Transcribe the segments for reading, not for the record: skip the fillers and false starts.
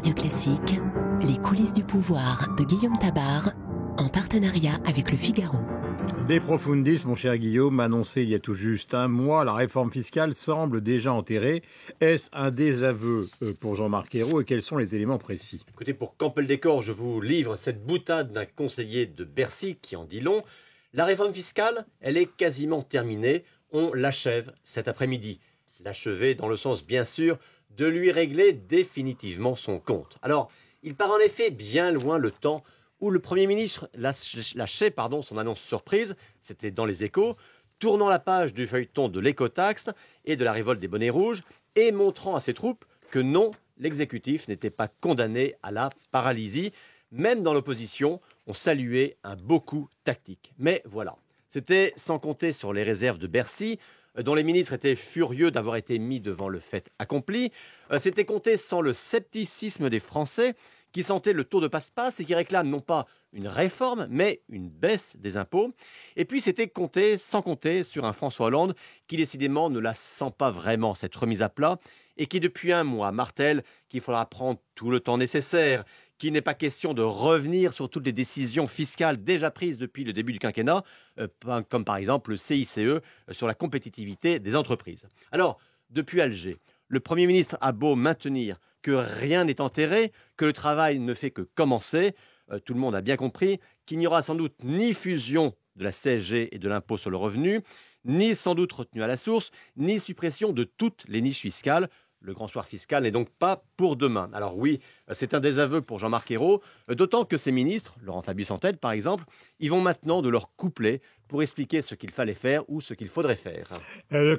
Radio Classique, les coulisses du pouvoir de Guillaume Tabar, en partenariat avec Le Figaro. De profundis, mon cher Guillaume, annoncé il y a tout juste un mois, la réforme fiscale semble déjà enterrée. Est-ce un désaveu pour Jean-Marc Ayrault et quels sont les éléments précis? Écoutez, pour camper le décor, je vous livre cette boutade d'un conseiller de Bercy qui en dit long. La réforme fiscale, elle est quasiment terminée. On l'achève cet après-midi. L'achever dans le sens, bien sûr, de lui régler définitivement son compte. Alors, il part en effet bien loin le temps où le Premier ministre lâchait son annonce surprise, c'était dans les Échos, tournant la page du feuilleton de l'écotaxe et de la révolte des bonnets rouges, et montrant à ses troupes que non, l'exécutif n'était pas condamné à la paralysie. Même dans l'opposition, on saluait un beau coup tactique. Mais voilà, c'était sans compter sur les réserves de Bercy, dont les ministres étaient furieux d'avoir été mis devant le fait accompli. C'était compté sans le scepticisme des Français, qui sentaient le tour de passe-passe et qui réclament non pas une réforme, mais une baisse des impôts. Et puis c'était compté sans compter sur un François Hollande qui décidément ne la sent pas vraiment, cette remise à plat, et qui depuis un mois martèle qu'il faudra prendre tout le temps nécessaire, qu'il n'est pas question de revenir sur toutes les décisions fiscales déjà prises depuis le début du quinquennat, comme par exemple le CICE sur la compétitivité des entreprises. Alors, depuis Alger, le Premier ministre a beau maintenir que rien n'est enterré, que le travail ne fait que commencer, tout le monde a bien compris qu'il n'y aura sans doute ni fusion de la CSG et de l'impôt sur le revenu, ni sans doute retenue à la source, ni suppression de toutes les niches fiscales. Le grand soir fiscal n'est donc pas pour demain. Alors oui, c'est un désaveu pour Jean-Marc Ayrault, d'autant que ses ministres, Laurent Fabius en tête par exemple, ils vont maintenant de leur couplet pour expliquer ce qu'il fallait faire ou ce qu'il faudrait faire.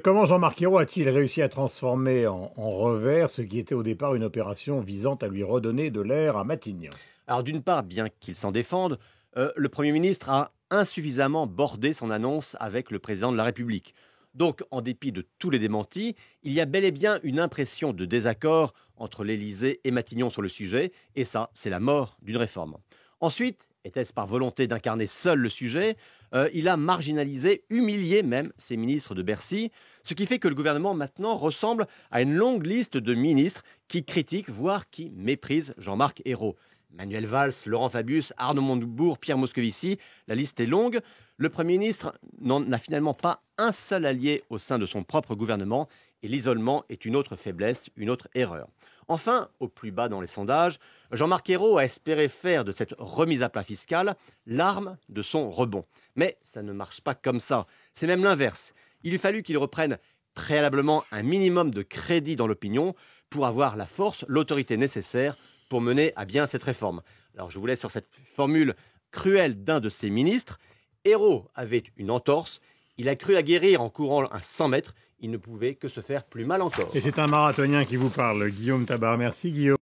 Comment Jean-Marc Ayrault a-t-il réussi à transformer en revers ce qui était au départ une opération visant à lui redonner de l'air à Matignon? Alors d'une part, bien qu'il s'en défende, le Premier ministre a insuffisamment bordé son annonce avec le président de la République. Donc, en dépit de tous les démentis, il y a bel et bien une impression de désaccord entre l'Élysée et Matignon sur le sujet, et ça, c'est la mort d'une réforme. Ensuite, était-ce par volonté d'incarner seul le sujet, il a marginalisé, humilié même ses ministres de Bercy, ce qui fait que le gouvernement maintenant ressemble à une longue liste de ministres qui critiquent, voire qui méprisent Jean-Marc Ayrault. Manuel Valls, Laurent Fabius, Arnaud Montebourg, Pierre Moscovici, la liste est longue. Le Premier ministre n'a finalement pas un seul allié au sein de son propre gouvernement et l'isolement est une autre faiblesse, une autre erreur. Enfin, au plus bas dans les sondages, Jean-Marc Ayrault a espéré faire de cette remise à plat fiscale l'arme de son rebond. Mais ça ne marche pas comme ça, c'est même l'inverse. Il eût fallu qu'il reprenne préalablement un minimum de crédit dans l'opinion pour avoir la force, l'autorité nécessaire pour mener à bien cette réforme. Alors je vous laisse sur cette formule cruelle d'un de ses ministres. Ayrault avait une entorse, il a cru la guérir en courant un 100 mètres, il ne pouvait que se faire plus mal encore. Et c'est un marathonien qui vous parle, Guillaume Tabar. Merci Guillaume.